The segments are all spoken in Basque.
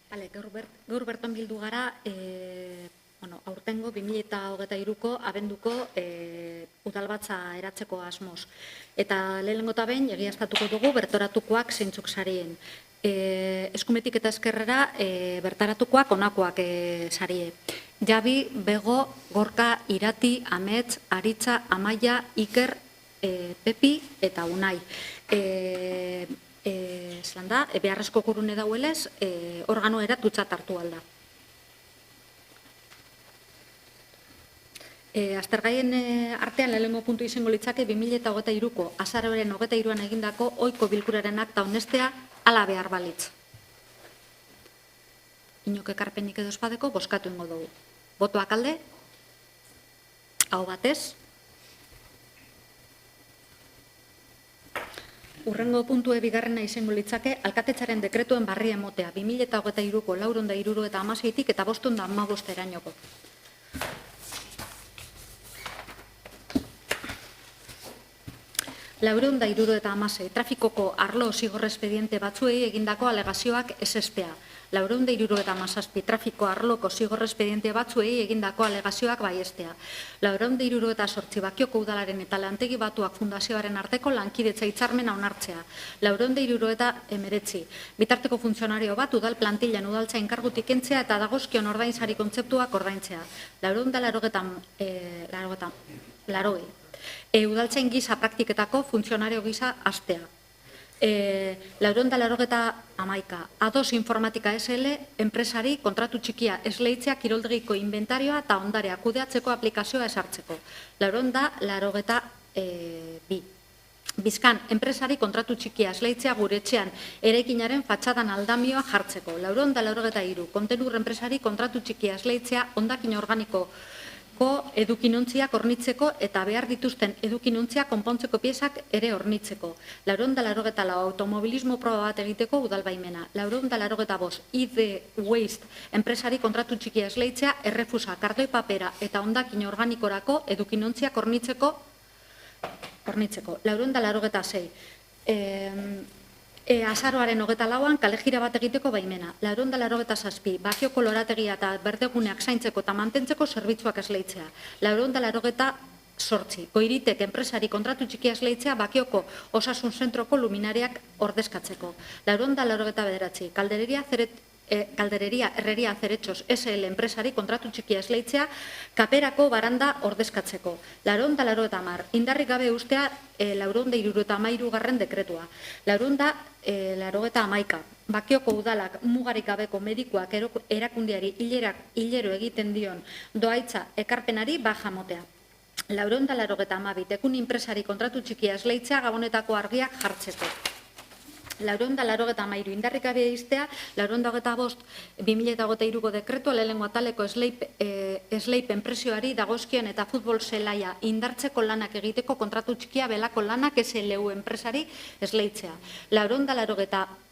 Gaur bertan bildu gara, aurtengo 2023ko abenduko udalbatza eratzeko asmoz. Eta lehenengo eta behin egiaztatuko dugu bertoratukoak zeintzuk sarien. Eskumetik eta eskerrera bertaratukoak onakoak sarie. Jabi, Bego, Gorka, Irati, Amets, Aritza, Amaia, Iker, Pepi eta Unai. Beharrezko gurune dauelez, organo eratutzat hartu alda. Aztergaien artean lehenengo puntu izango litzake 2023ko azaroaren 23an egindako ohiko bilkuraren akta onestea hala behar balitz. Inok ekarpenik edo espadeko bozkatu ingo dugu. Botoak alde? Aho batez? Urrengo puntue bigarrena izango litzake alkatetzaren dekretuen barri emotea 2023ko 476tik eta 515erainoko. Laurehun eta 376 trafikoko arlo zigor espediente batzuei egindako alegazioak ezespea. 477 trafiko arloko zigor espediente batzuei egindako alegazioak baiestea. 478 Bakioko udalaren eta Lantegi Batuak fundazioaren arteko lankidetza hitzarmena onartzea. 479 bitarteko funtzionario bat udal plantillan udaltzain kargutik kentzea eta dagozkion ordainsari kontzeptuak ordaintzea. 480 udaltzain gisa praktiketako funtzionario gisa hastea. 481 Ados Informatika SL enpresari kontratu txikia esleitzea kiroldegiko inventarioa eta ondarea kudeatzeko aplikazioa esartzeko. 482 Bizkan enpresari kontratu txikia esleitzea gure etxean eraikinaren fatxadan aldamioa jartzeko. 483 Kontenur enpresari kontratu txikia esleitzea hondakin organiko edukinontziak hornitzeko eta behar dituzten edukinontzia konpontzeko piezak ere hornitzeko. 484 Automobilismo proba bat egiteko udalbaimena. 485 ID Waste enpresari kontratu txikia esleitzea errefusa, kardoi papera eta hondakin organikorako edukinontziak hornitzeko. 486 azaroaren 24an kalejira bat egiteko baimena. 487 Bakioko lorategia eta berdeguneak zaintzeko eta mantentzeko zerbitzuak esleitzea. 488 Goiritek enpresari kontratu txikia esleitzea Bakioko osasun zentroko luminariak ordezkatzeko. 489 Caldereria Herreria Ceretxos SL enpresari kontratu txikia esleitzea kaperako baranda ordezkatzeko. 490 Indarrik gabe ustea 473 dekretua. 491 Bakioko udalak mugarik gabeko medikuak erakundiari hilero egiten dion doaitza ekarpenari baja motea. 492 Tekun enpresari kontratu txikia esleitzea Gabonetako argiak jartzeko. 493 Indarrik gabe iztea, 425 2023ko dekretua lehenengo ataleko esleipen presioari dagozkion eta futbol zelaia indartzeko lanak egiteko kontratu txikia belako lanak SLU enpresari esleitzea. 494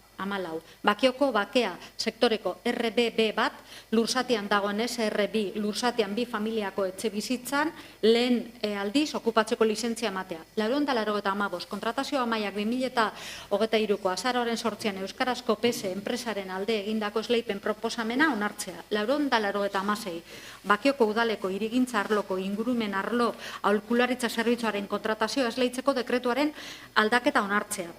Bakioko bakea sektoreko RBB bat lursatian dagoen SRB lursatian bi familiako etxe bizitzan lehen aldiz okupatzeko lizentzia ematea. 495 kontratazio amaiak 2023ko azaroaren 8an Euskarazko PS enpresaren alde egindako esleipen proposamena onartzea. 496 Bakioko udaleko hirigintza arloko ingurumen arlo aholkularitza zerbitzuaren kontratazio esleitzeko dekretuaren aldaketa onartzea.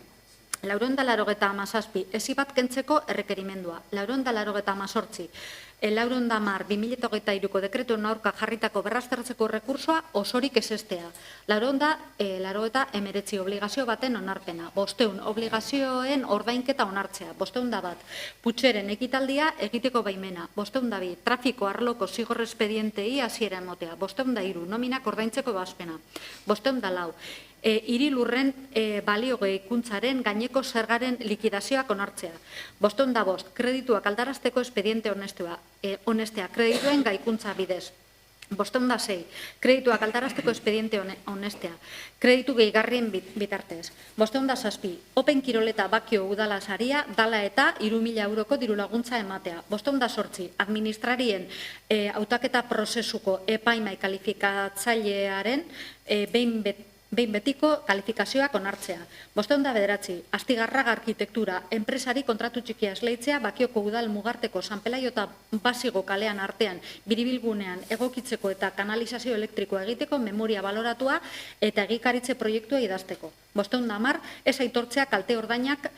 497 esi bat kentzeko errekerimendua. 498 2023ko dekretuen aurka jarritako berraztertzeko rekursoa osorik ezestea. 489 obligazio baten onarpena. 500 obligazioen ordainketa onartzea. 501 putxeren ekitaldia egiteko baimena. 502 trafiko arloko zigor espedientei hasiera emotea. 503 nominak ordaintzeko ebazpena. 504 hirilurren balio gehikuntzaren gaineko zergaren likidazioak onartzea. 505 kredituak aldarazteko espediente honestea kredituen gaikuntza bidez. 506 kredituak aldarazteko espediente honestea, kreditu gehigarrien bitartez. 507 Open Kiroleta Bakio udala saria, dala eta 3.000 euroko diru laguntza ematea. 508 administrarien hautaketa prozesuko epaimai kalifikatzailearen behin behin betiko kalifikazioak onartzea. 509, Astigarraga Arkitektura, enpresari kontratu txikia esleitzea, Bakioko udal mugarteko San Pelaio eta Basigo kalean artean, biribilgunean egokitzeko eta kanalizazio elektrikoa egiteko, memoria baloratua eta egikaritze proiektua idazteko. 510, ez aitortzea kalte ordainak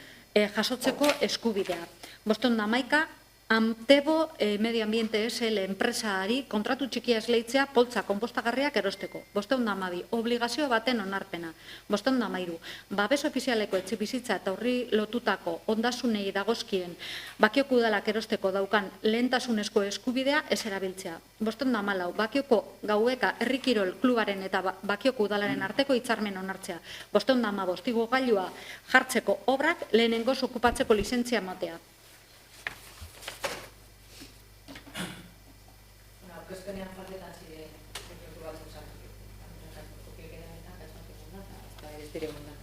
jasotzeko eskubidea. 511, Amtebo Medio Ambiente SL enpresari kontratu txikia esleitzea poltsa konpostagarriak erosteko. 512, obligazio baten onarpena. 513, babes ofizialeko etxebizitza eta horri lotutako ondasunei dagozkien Bakioko udalak erosteko daukan lehentasunezko eskubidea ez erabiltzea. 514, Bakioko Gaueka Herri Kirol Klubaren eta Bakioko udalaren arteko hitzarmen onartzea. 515, igogailua jartzeko obrak lehenengoz okupatzeko lizentzia ematea. Aurkezpenean jarretan ziren proiektu batzuk sartu. Ez dire mundan.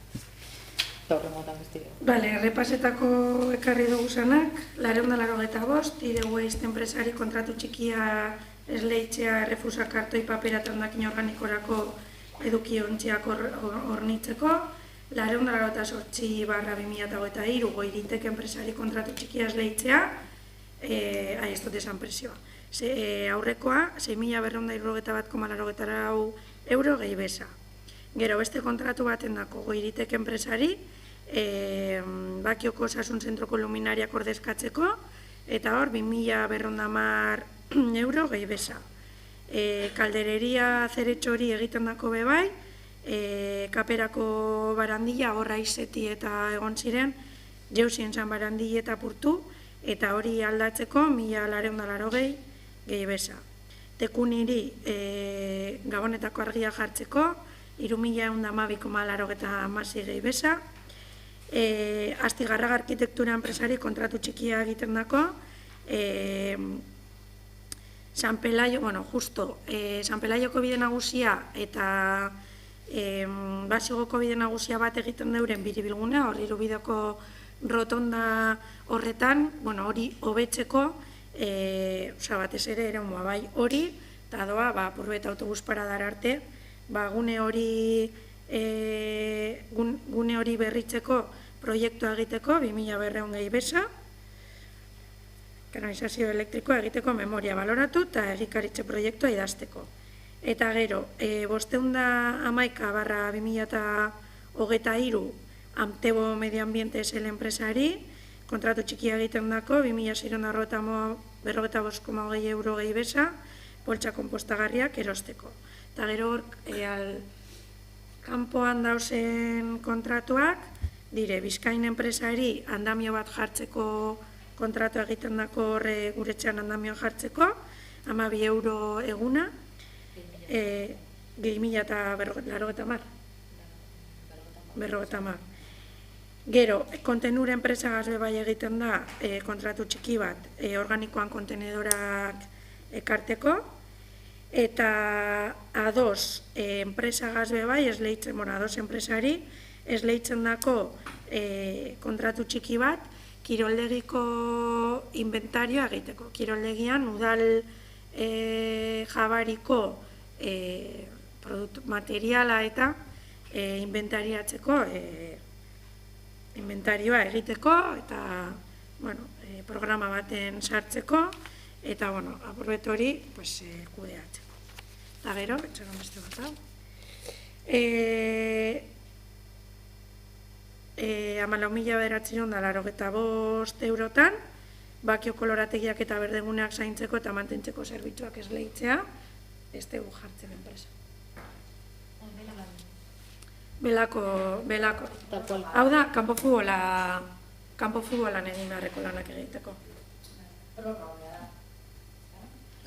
Horremotan ez dire. Bale, errepasetako ekarri dugu zanak, 485, Tide Waste enpresari kontratu txikia esleitzea errefusa kartoi papera eta hondakin organikorako edukiontziak hornitzeko, 488/2023 Goiritek enpresari kontratu txikia esleitzea, ez dut esan presioa. Aurrekoa, 6.271,84 euro gehi beza. Gero, beste kontratu baten dako Goiritek enpresari, Bakioko Osasun Zentroko luminariak ordezkatzeko, eta hor, 2.210 euro gehi beza. Kaldereria zeretxori egiten dako bebai, kaperako barandilla, horra izeti eta egon ziren, jeuzien zan barandilla eta purtu, eta hori aldatzeko 1.280 gehi beza. Tekuniri Gabonetako argia jartzeko, 3.112,86 gehi beza. Astigarraga Arkitektura enpresari kontratu txikia egiten dako, San Pelaio, justo, San Pelaioko bide nagusia eta Basigoko bide nagusia bat egiten deuren biribilgunea, hor Irubideko rotonda horretan, hori hobetzeko, batez ere eremua bai hori, eta doa, Purbe eta autobus paradara arte, gune hori berritzeko proiektua egiteko, 2.200 gehi beza, kanalizazio elektrikoa egiteko memoria baloratu eta egikaritze proiektua idazteko. Eta gero, 511/2023 Amtebo Medio Ambiente SL enpresari, kontratu txikia egiten dako, 2.645,20 euro gehi beza, poltsa konpostagarriak erosteko. Eta gero, kanpoan dauzen kontratuak, dire, Bizkain enpresari andamio bat jartzeko kontratu egiten dako horre guretxean andamio jartzeko, 12 euro eguna, 2.080 Gero, kontenur enpresa gazbe bai egiten da kontratu txiki bat organikoan kontenedorak ekarteko, eta A2 enpresa gazbe bai esleitzen, A2 enpresari esleitzen dako kontratu txiki bat kiroldegiko inventarioa egiteko. Kiroldegian udal jabariko materiala eta inventariatzeko inventarioa egiteko eta programa baten sartzeko eta apurbet hori kudeatzeko. Eta gero, etxeron beste bat hau. 14.985 eurotan, Bakioko lorategiak eta berdeguneak zaintzeko eta mantentzeko zerbitzuak esleitzea, ez dugu jartzen enpresa. Belako. Hau da, kanpo futbolan egin beharreko lanak egiteko.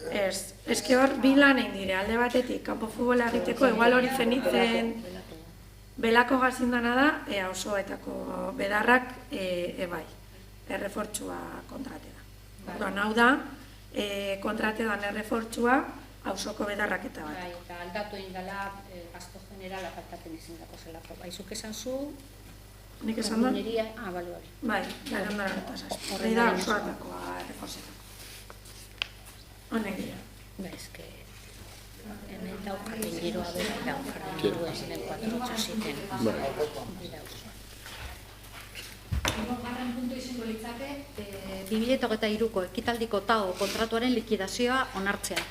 Ez, eski hor, bi lan egin dire, alde batetik, kanpo futbola egiteko, igual hori zenitzen belako gazindana da, osoetako bedarrak ebai, errefortzua kontrate da. Hau da, kontrate dan errefortzua, hausoko bedarrak eta bat. Eta aldatu ingala, gasto generala faltaten izin dako zelako. Baizuk esan zu... Nik esan da? Bale. Bai, ondara notazaz. Horri da, osoatakoa errefortzeko. Honek dira. Ba, eske... Hemen daukaten giroa bera, daukaten giroa esinen 487. Hirugarren puntu izango litzake, 2023ko ekitaldiko TAO kontratuaren likidazioa onartzea.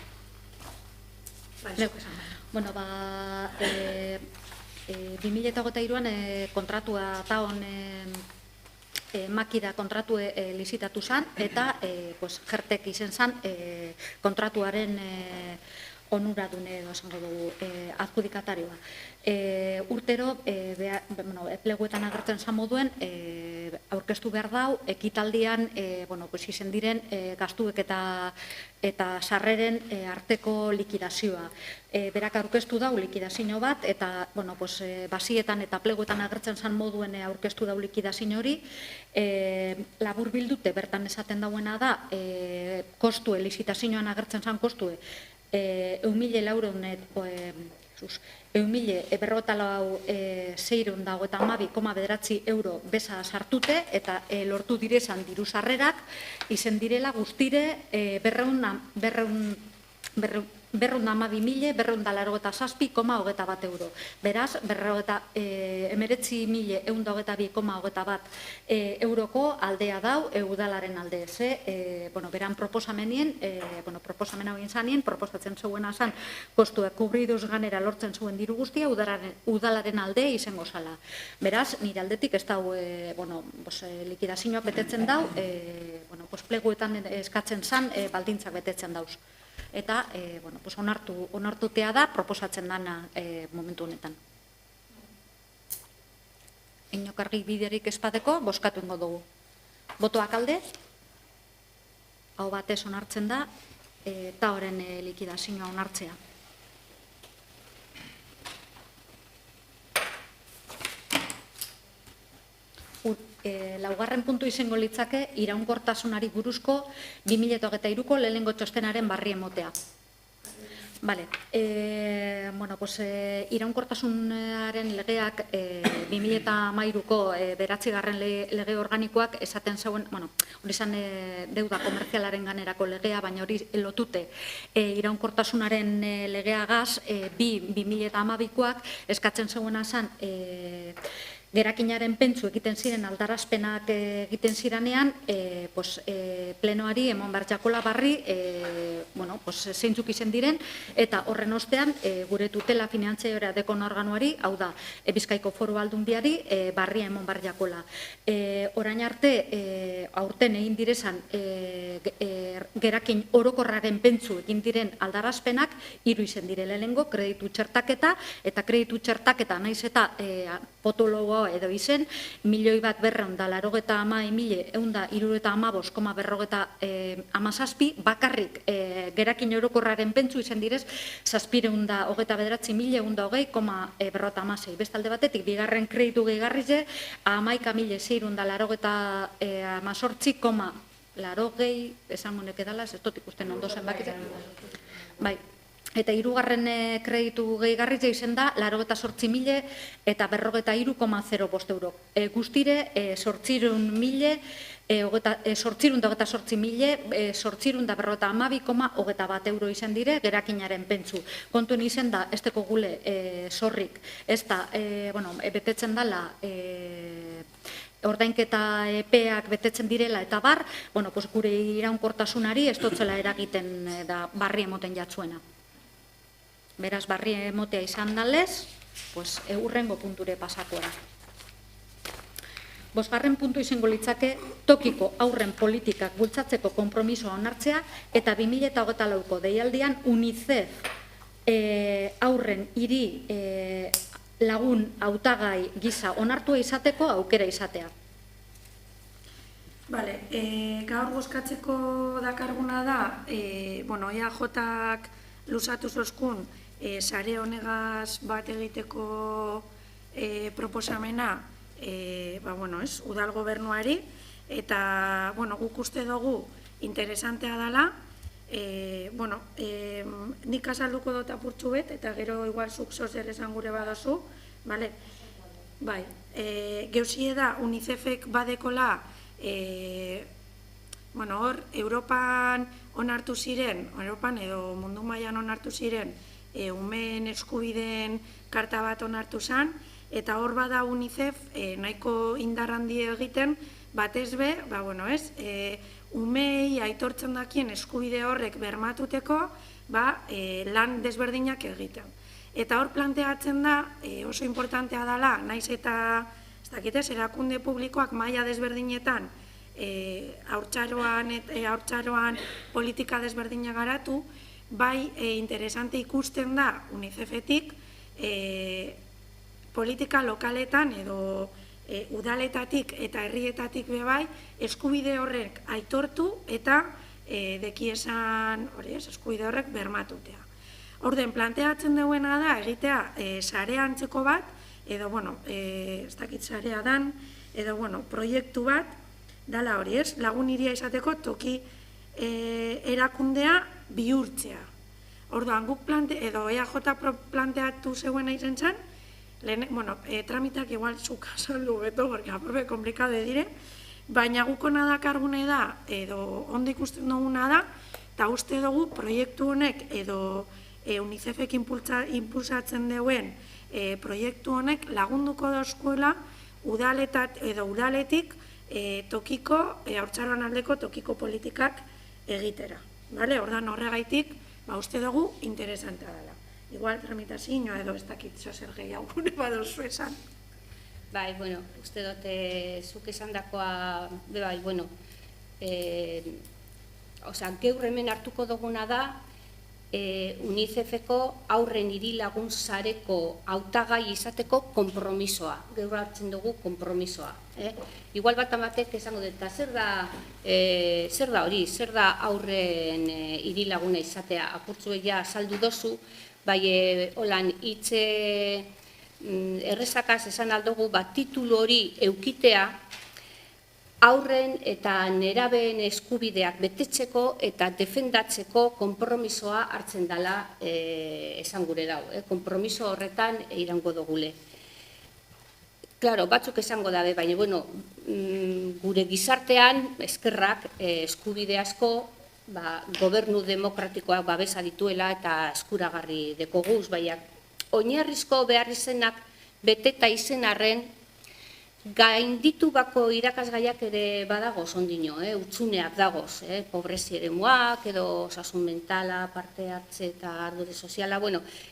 Bueno, 2023an kontratua TAOn makida kontratu lizitatu zen, eta jertek izen zen kontratuaren onuradune edo esango dugu adjudikatarioa. Urtero, pleguetan agertzen zan moduen, aurkeztu behar dau, ekitaldian izen diren gastuek eta sarreren arteko likidazioa. Berak aurkeztu dau likidazio bat, eta basietan eta pleguetan agertzen zan moduen aurkeztu dau likidazio hori. Labur bildute, bertan esaten dauena da, kostue, lizitazioan agertzen zan kostue, 1.406.612,9 euro besa sartute, eta lortu direzan diru sarrerak, izen direla guztire 212.287,21 euro. Beraz, 19.122,21 euroko aldea dau udalaren alde. Beran proposamenien, proposamen hau zanien, proposatzen zuena zan, kostuak kubriduz ganera lortzen zuen diru guztia, udalaren alde izango zala. Beraz, nire aldetik ez dau, likidazioak betetzen dau, pleguetan eskatzen zan, baldintzak betetzen dauz. Eta onartutea da proposatzen dana momentu honetan. Inokargi biderik espadeko, boskatu ingo dugu. Botoak alde, hau batez onartzen da, eta horren likidazioa onartzea. Laugarren puntu izango litzake iraunkortasunari buruzko 2023ko lehenengo txostenaren barri emotea. Iraunkortasunaren legeak 2013ko 9. lege organikoak esaten zeuen, hori izan deuda komerzialaren ganerako legea, baina hori lotute iraunkortasunaren legeagaz 2012koak eskatzen zeuena zen gerakinaren pentsu egiten ziren aldarazpenak egiten ziranean, plenoari emon behar jakola barri, zeintzuk izen diren, eta horren ostean gure tutela finantziaria dekon organoari, hau da, Bizkaiko Foru Aldundiari barria emon behar jakola. Orain arte, aurten egin direzan gerakin orokorraren pentsu egin diren aldarazpenak, 3 izen dire lehenengo, kreditu txertaketa, eta kreditu txertaketa naiz eta potologoa edo izen, 1.292.135,17 bakarrik gerakin orokorraren pentsu izen direz 799.120,56. Bestalde batetik, bigarren kreditu gehigarrize, 11.698,80, esan monek edala, ez dut ikusten ondo zenbakit. Bai. Eta hirugarren kreditu gehigarritza izen da, 88.000 eta 43,05 euro. Guztire, 828.812,22 euro izan dire, gerakinaren pentsu. Kontuen izen da, ez teko gule zorrik, ez da, betetzen dala, ordainketa epeak betetzen direla eta bar, gure iraunkortasunari ez dotzela eragiten da barri emoten jatzuena. Beraz, barri emotea izan dalez, urrengo punture pasakoa. 5. puntu izango litzake, tokiko aurren politikak bultzatzeko konpromisoa onartzea, eta 2024ko deialdian UNICEF aurren hiri lagun hautagai gisa onartua izateko aukera izatea. Gaur bozkatzeko dakarguna da, EAJak luzatu zozkun, sare honegaz bat egiteko proposamena udal gobernuari, eta guk uste dugu interesantea dela, nik azalduko dut apurtxu bet, eta gero igual zuk zozer esan gure badozu, geuzie da UNICEFek badekola, hor, Europan onartu ziren, Europan edo mundu mailan onartu ziren, umeen eskubideen karta bat onartu zen, eta hor bada UNICEF nahiko indar handi egiten, batez be, umei aitortzen dakien eskubide horrek bermatuteko, lan desberdinak egiten. Eta hor planteatzen da, oso importantea dela, naiz eta, ez dakitez, erakunde publikoak maila desberdinetan, haurtzaroan politika desberdinak garatu, bai interesante ikusten da UNICEFetik politika lokaletan edo udaletatik eta herrietatik bebai eskubide horrek aitortu eta dekiesan eskubide horrek bermatutea. Orden, planteatzen duena da egitea sarea antzeko bat, edo, ez dakit sarea dan, edo, proiektu bat, dala hori ez, lagun iria izateko toki erakundea bihurtzea. Orduan, guk edo EAJ planteatu zegoena izen zen, tramitak igual zuk azaldu beto, porque aprobe komplikade dire, baina gukona da kargune da, edo ondo ikusten duguna da, eta uste dugu proiektu honek edo UNICEFek impulsatzen duen proiektu honek lagunduko dauzkuela udaletik tokiko, haurtzaroan aldeko tokiko politikak egitera. Ordan horregaitik, uste dugu interesantea dela. Igual tramitazioa edo ez dakit zer gehiago gure badozu esan. Bai, uste dute zuk esan dakoa, gaur hemen hartuko duguna da, UNICEFeko aurren hiri lagun sareko hautagai izateko konpromisoa. Gaur hartzen dugu konpromisoa. Igual bat amatek esango dut, eta zer da hori, zer da aurren hiri laguna izatea, apurtzu egia saldu dozu, bai holan hitze errezakaz esan aldugu, titulu hori eukitea, aurren eta nerabeen eskubideak betetzeko eta defendatzeko konpromisoa hartzen dela esan gure dau. Konpromiso horretan irango dugule. Claro, batzuk esango dabe, baina, gure gizartean eskerrak eskubide asko gobernu demokratikoak babesa dituela eta eskuragarri dekoguz, baina oinarrizko behar izenak beteta izen arren gainditu bako irakasgaiak ere badagoz ondino, utzuneak dagoz, pobrezi eremuak edo osasun mentala, parte hartze eta ardure soziala,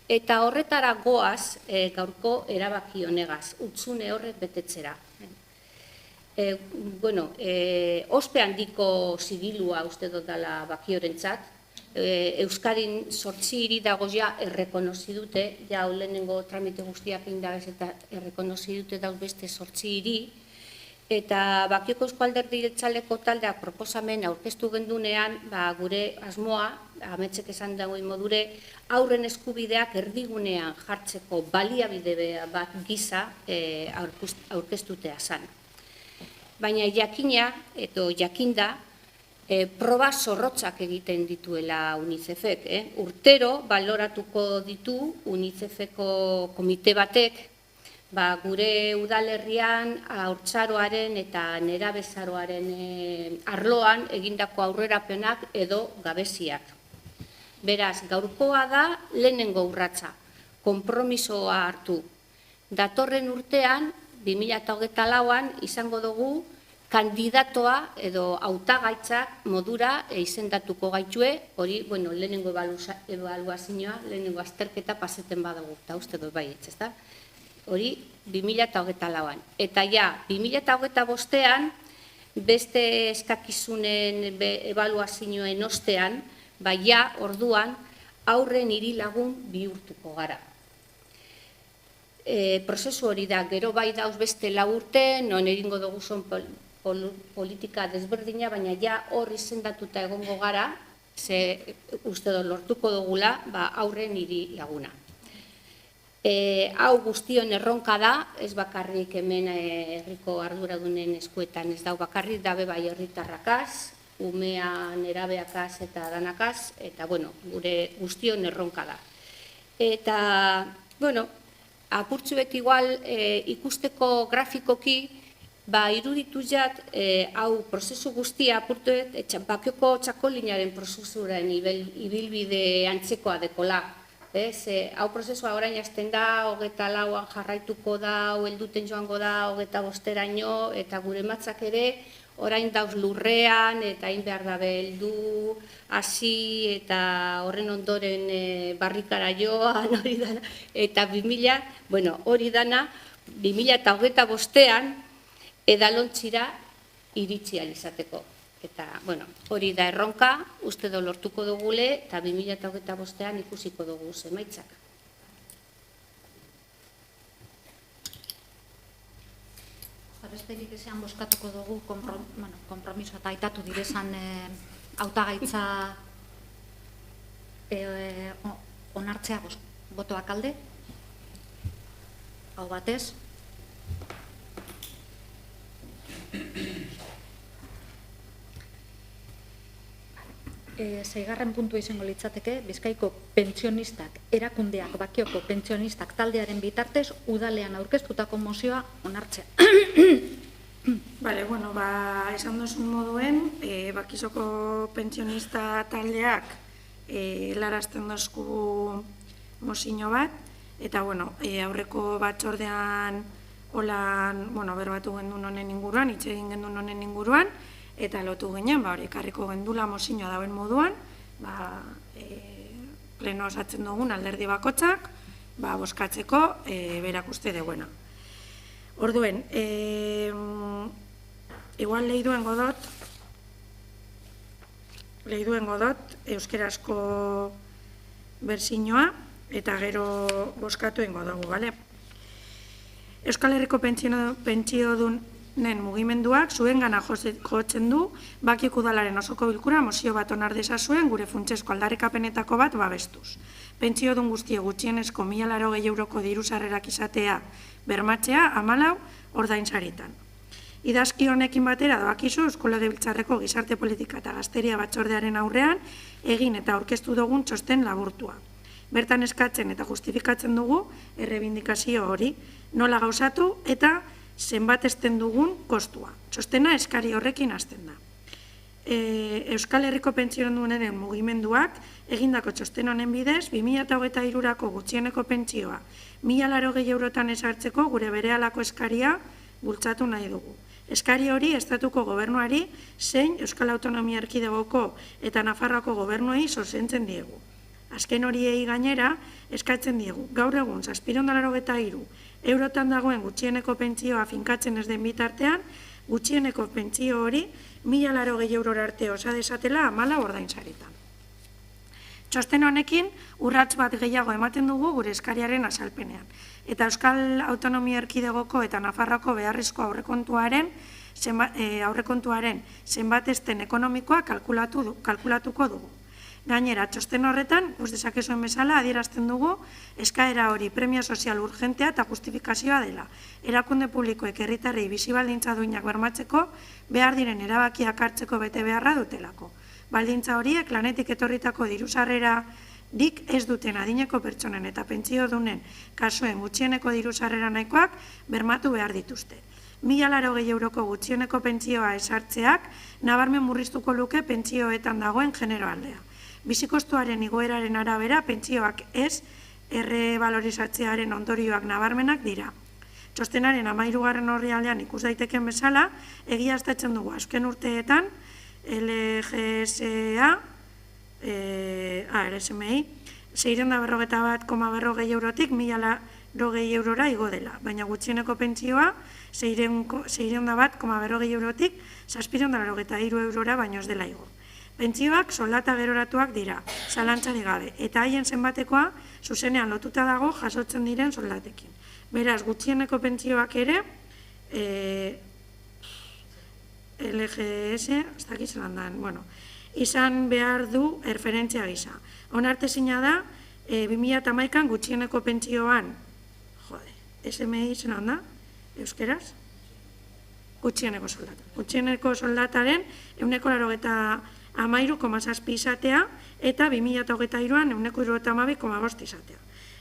eta horretara goaz gaurko erabaki honegaz, utzune horrek betetzera. Ospe handiko zigilua uste dut dela bakiorentzat, Euskadin 8 hiri dagoz ja errekonozi dute, ja lehenengo tramite guztiak indabez eta errekonozi dute dauz beste 8 hiri, eta Bakioko Eusko Alderdi Jeltzaleko taldeak proposamen aurkeztu gendunean, gure asmoa, ametxek esan dagoen modure, aurren eskubideak erdigunean jartzeko baliabide bat gisa aurkeztutea zan. Baina jakina, edo jakinda, proba zorrotzak egiten dituela UNICEFek. Urtero baloratuko ditu UNICEFeko komite batek gure udalerrian haurtzaroaren eta nerabezaroaren arloan egindako aurrerapenak edo gabeziak. Beraz, gaurkoa da lehenengo urratsa, konpromisoa hartu. Datorren urtean, 2024an izango dugu kandidatoa edo hautagaitzak modura izendatuko gaitue, hori, lehenengo ebaluazioa, lehenengo azterketa paseten badago, eta uste dut baietz, ezta? Hori, 2024an. Eta ja, 2025an, beste eskakizunen ebaluazioen ostean, ja, orduan, aurren hiri lagun bihurtuko gara. Prozesu hori da, gero bai dauz beste 4 urte, non egingo dugu zon politika desberdina, baina ja hor izendatuta egongo gara, ze uste dut lortuko dugula, aurren hiri laguna. Hau guztion erronka da, ez bakarrik hemen herriko arduradunen eskuetan, ez dau bakarrik dabe bai herritarrakaz, umea nerabeakaz eta danakaz, eta gure guztion erronka da. Eta, apurtzuek igual ikusteko grafikoki, iruditu jat, hau prozesu guztia apurtuet, Bakioko txakolinaren prozesuren ibilbide antzekoa dekola. Hau prozesua orain hasten da, 24an jarraituko da, helduten joango da, 25eraino, eta gure matzak ere, orain dauz lurrean, eta hain behar da heldu, hasi, eta horren ondoren barrikara joan, hori dana, eta 2025an edalontzira iritsi ahal izateko. Eta, hori da erronka, uste do lortuko dugule, eta 2025an ikusiko dugu zemaitzak. Besterik ezean boskatuko dugu konpromiso eta aitatu direzan hautagaitza onartzea botoak alde. Hau batez. Seigarren puntua izango litzateke, Bizkaiko pentsionistak, erakundeak, bakioko pentsionistak taldearen bitartez, udalean aurkeztutako mozioa onartzea. Esan duzun moduen, bakizoko pentsionista taldeak helarazten dozku mozio bat, eta aurreko batzordean berbatu gendun honen inguruan, hitz egin gendun honen inguruan, eta lotu ginen, ekarriko gendula mozioa dauen moduan, pleno osatzen dugun alderdi bakotzak, boskatzeko berak uste deuena. Orduen, igual lehiduen godot euskerazko berzinoa, eta gero boskatuen godugu, bale? Euskal Herriko pentsiodunen mugimenduak zuengana jotzen du Bakiok udalaren osoko bilkura mozio bat onar dezazuen gure funtsesko aldarrikapenetako bat babestuz. Pentsiodun guztie gutxienezko 1.080 euroko diru sarrerak izatea bermatzea 14 ordainsaritan. Idazki honekin batera doakizu Eusko Legebiltzarreko Gizarte Politika eta Gazteria Batzordearen aurrean egin eta aurkeztu dugun txosten laburtua. Bertan eskatzen eta justifikatzen dugu errebindikazio hori, nola gauzatu eta zenbat esten dugun kostua. Txostena eskari horrekin hasten da. Euskal Herriko pentsiodunen mugimenduak egindako txosten honen bidez 2023rako gutxieneko pentsioa 1.080 eurotan ezartzeko gure berehalako eskaria bultzatu nahi dugu. Eskari hori estatuko gobernuari zein Euskal Autonomia Erkidegoko eta Nafarroako gobernuei zuzentzen diegu. Azken horiei gainera eskatzen diegu. Gaur egun 783 eurotan dagoen gutxieneko pentsioa finkatzen ez den bitartean, gutxieneko pentsio hori 1.080 eurora arte osa desatela 14 ordainsaritan. Txosten honekin urrats bat gehiago ematen dugu gure eskariaren azalpenean. Eta Euskal Autonomia Erkidegoko eta Nafarroako beharrezko aurrekontuaren zenbatesten ekonomikoa kalkulatuko dugu. Gainera, txosten horretan, dezakezuen bezala, adierazten dugu, eskaera hori premia sozial urgentea eta justifikazioa dela. Erakunde publikoek herritarrei bizi baldintza duinak bermatzeko, behar diren erabakiak hartzeko bete beharra dutelako. Baldintza horiek lanetik etorritako diru sarrerarik ez duten adineko pertsonen eta pentsiodunen kasuen gutxieneko diru sarrera nahikoak bermatu behar dituzte. 1.080 euroko gutxieneko pentsioa esartzeak nabarmen murriztuko luke pentsioetan dagoen generoaldea. Bizikostuaren igoeraren arabera pentsioak ez errebalorizatzearen ondorioak nabarmenak dira. Txostenaren 13. orrialdean ikus daiteken bezala, egiaztatzen dugu azken urteetan LGSA, RSMI, 641,40 eurotik 1.080 eurora igo dela, baina gutxieneko pentsioa 601,40 eurotik 783 eurora baino ez dela igo. Pentsioak soldata geroratuak dira, zalantzari gabe, eta haien zenbatekoa zuzenean lotuta dago jasotzen diren soldatekin. Beraz, gutxieneko pentsioak ere, LGS, ez dakiz landan, izan behar du erferentzia gisa. Onartezina da, 2011an gutxieneko pentsioan, SMI zelan da, euskeraz? Gutxieneko soldata. Gutxieneko soldataren 183,7 izatea eta 2023an 172,5 izatea.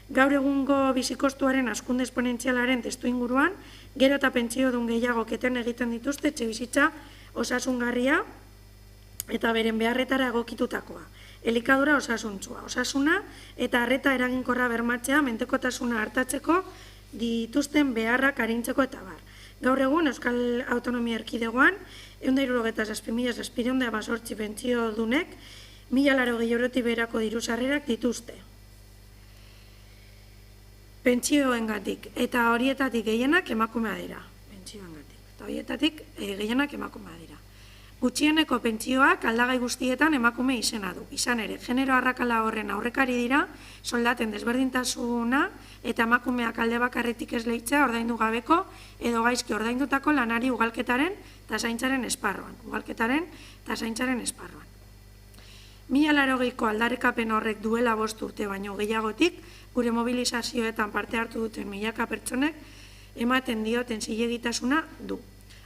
Gaur egungo bizikostuaren hazkunde esponentzialaren testu inguruan, gero eta pentsiodun gehiago keten egiten dituzte etxebizitza osasungarria eta beren beharretara egokitutakoa. elikadura osasuntsua, osasuna eta arreta eraginkorra bermatzea menpekotasuna hartatzeko dituzten beharrak arintzeko eta bar. Gaur egun Euskal Autonomia Erkidegoan 167.718 pentsiodunek 1.080 eurotik beherako diru sarrerak dituzte. Pentsioengatik eta horietatik gehienak emakumea dira. Pentsioengatik eta horietatik gehienak emakumea dira. Gutxieneko pentsioak aldagai guztietan emakume izena du. Izan ere, genero arrakala horren aurrekari dira, soldaten desberdintasuna eta emakumeak alde bakarretik esleitzea ordaindu gabeko edo gaizki ordaindutako lanari ugalketaren eta zaintzaren esparruan. 1080ko aldarrikapen horrek duela 5 urte baino gehiagotik, gure mobilizazioetan parte hartu duten milaka pertsonek ematen dioten zilegitasuna du.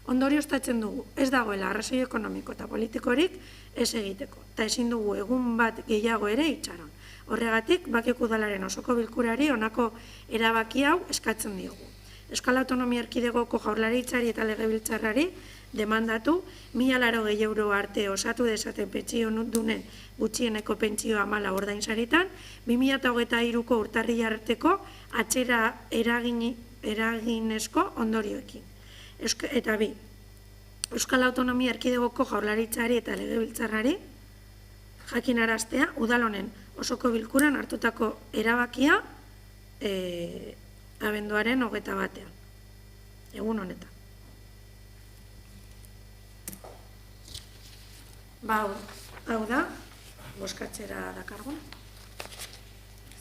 Ondorioztatzen dugu, ez dagoela arrazoi ekonomiko eta politikorik ez egiteko, eta ezin dugu egun bat gehiago ere itxaron. Horregatik, Bakeko Udalaren osoko bilkurari honako erabaki hau eskatzen diogu. Euskal Autonomia Erkidegoko Jaurlaritzari eta Legebiltzarrari demandatu 1.080 euro arte osatu dezaten pentsiodunen gutxieneko pentsioa 14 ordainsaritan, 2023ko urtarrila arteko atzera eraginezko ondorioekin. Eta bi, Euskal Autonomia Erkidegoko Jaurlaritzari eta Legebiltzarrari jakinaraztea udal honen osoko bilkuran hartutako erabakia abenduaren 21. Egun honetan. Hau da, bozkatzera dakargun.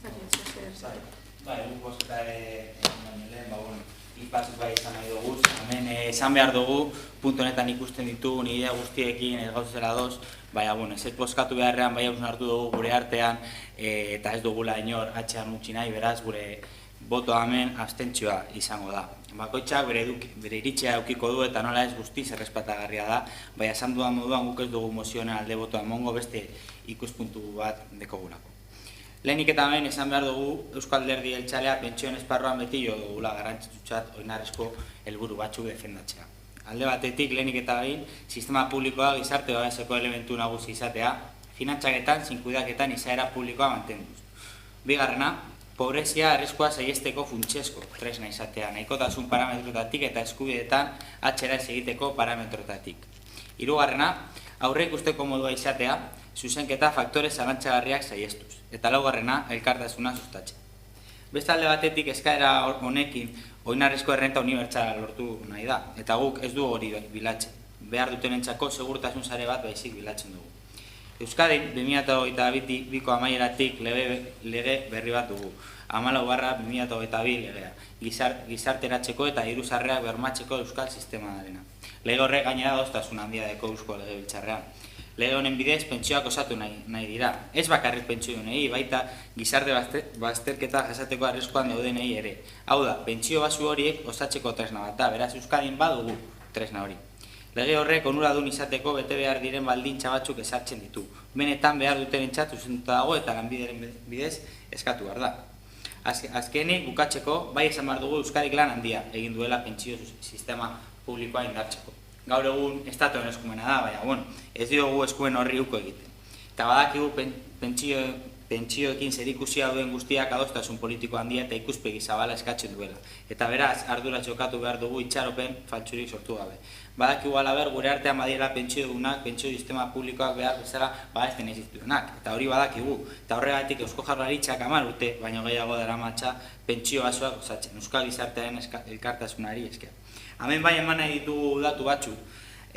Egun bozketare lehen, ipatuz bai izan nahi dugu, hemen esan behar dugu, puntu honetan ikusten ditugu idea guztiekin ez gauzela doz, baina, ez bozkatu beharrean bai hausen hartu dugu gure artean eta ez dugula inor atxean utzi nahi, beraz gure botoa hemen abstentzioa izango da. Bakoitzak bere iritzia eukiko du eta nola ez guztiz errespetagarria da, baina esan dudan moduan guk ez dugu mozionen alde botoa emongo beste ikuspuntu bat dekogulako. Lehenik eta hemen esan behar dugu Euskal Alderdi Jeltzalea pentsioen esparruan beti jo dugula garrantzitsutzat oinarrizko helburu batzuk defendatzea. Alde batetik lehenik eta behin sistema publikoa gizarte babeseko elementu nagusi izatea, finantzaketan, zinkudeaketan izaera publikoa mantenduz. Bigarrena, pobrezia arriskua saihesteko funtsezko tresna izatea, nahikotasun parametrotatik eta eskubideetan atzera ez egiteko parametrotatik. Hirugarrena, aurre ikusteko modua izatea, zuzenketa faktore zalantzagarriak saihestuz. Eta laugarrena, elkartasuna sustatzea. Beste alde batetik eskaera honekin oinarrizko errenta unibertsala lortu nahi da, eta guk ez du hori bilatzen. Behar dutenentzako segurtasun sare bat baizik bilatzen dugu. Euskadin 2022ko amaieratik lege berri bat dugu, 14/2022 legea, gizarteratzeko eta diru sarrerak bermatzeko euskal sistemaarena. Lege horrek gainera adostasun handia deko Eusko Legebiltzarrean. Lege honen bidez pentsioak osatu nahi dira. Ez bakarrik pentsioenei, baita gizarte bazterketa jasateko arriskuan daudenei ere. Hau da, pentsio basu horiek osatzeko tresna bat da, beraz Euskadin badugu tresna hori. Lege horrek onuradun izateko bete behar diren baldintza batzuk ezartzen ditu. Benetan behar dutenentzat zuzenduta dago eta lanbideren bidez eskatu behar da. Azkenik bukatzeko, bai esan behar dugu Euskadik lan handia egin duela pentsio sistema publikoa indartzeko. Gaur egun estatuan eskumena da, baina, ez diogu eskumen horri uko egiten. Eta badakigu pentsioekin zerikusia duen guztiak adostasun politiko handia eta ikuspegi zabala eskatzen duela. Eta beraz, ardura txokatu behar dugu itxaropen faltsurik sortu gabe. Badakigu alaber gure artean badiela pentsiodunak, pentsio sistema publikoak behar bezala babesten ez dituenak. Eta hori badakigu. Eta horregatik Eusko Jaurlaritzak 10 urte, baino gehiago daramatza pentsio basoak osatzen. Euskal gizartearen elkartasunari esker. Hemen bai eman nahi ditugu datu batzuk,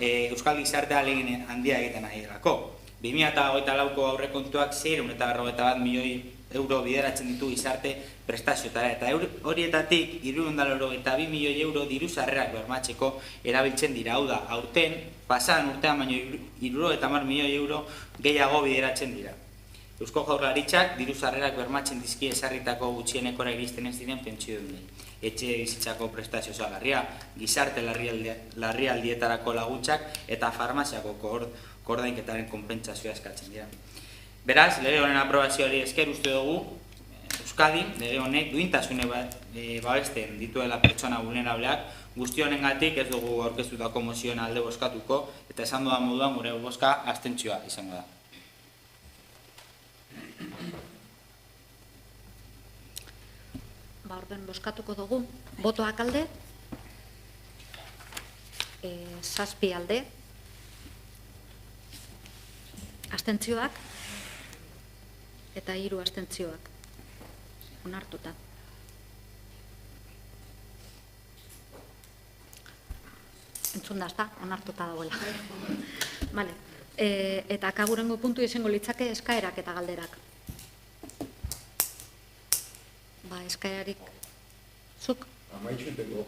Euskal gizartea ahalegin handia egiten nahi delako. 2024ko aurrekontuak 641 milioi euro bideratzen ditu gizarte prestazioetara, eta horietatik 392 milioi euro diru sarrerak bermatzeko erabiltzen dira. Hau da, aurten, pasadan urtean baino 310 milioi euro gehiago bideratzen dira. Eusko Jaurlaritzak diru sarrerak bermatzen dizki ezarritako gutxienekora iristen ez diren pentsiodunei. Etxe bizitzako prestazio osagarria, gizarte larrialdietarako laguntzak eta farmaziako koordainketaren konpentsazioa eskatzen dira. Beraz, lege honen aprobazioari esker uste dugu, Euskadin, lege honek duintasune babesten dituela pertsona vulnerableak, guzti honengatik ez dugu aurkeztutako mozioen alde bozkatuko, eta esan dudan moduan gure bozka abstentzioa izango da. Orden bozkatuko dugu. Botoak alde, 7 alde, abstentzioak eta 3 abstentzioak. Onartuta. Entzun da, ezta? Onartuta dagoela. Vale. Eta kagurengo puntu izango litzake eskaerak eta galderak. Eskaerarik. Zuk? Amaitxuteko,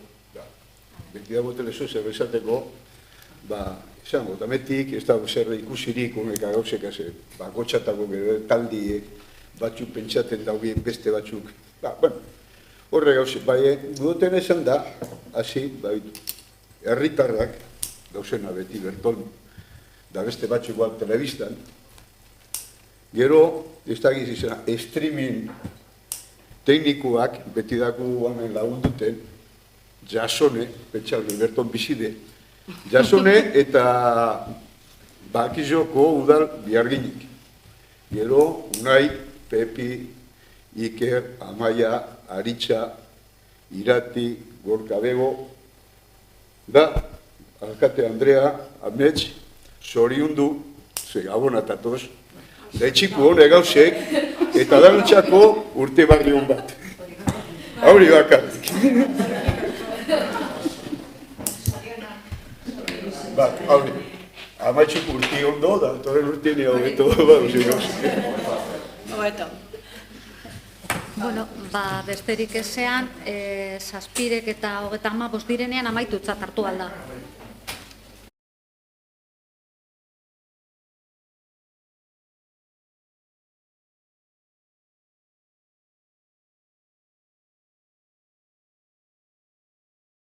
beti dago telezo zer bezateko, izango, tametik, ez dago zer ikusirik, honeka gauzek, gotxatako taldiek, batzuk pentsaten daugien beste batzuk, horre gauzek, gudoten esan da, hasi, herritarrak, gauzena beti berton, da beste batzuk bat telebistan, gero, ez da giz izan, streaming teknikoak, beti daku hemen lagunduten, jasone, pentsaldi, berton bizide, jasone eta bakizoko udal biarginik. Gero, Unai, Pepi, Iker, Amaia, Aritxa, Irati, Gorka Bego, da, alkate Andrea, Amets, Zoriundu, abonatatoz, da etxiku hone gauzek, eta danutxako urte barri hon bat. Hauri bakarrik. Hauri. Amaitxuk urti ondo, da, torren urti nio beto, Hobeto. Bueno, besterik ezean, 7 eta 35 direnean amaitutzat hartu alda.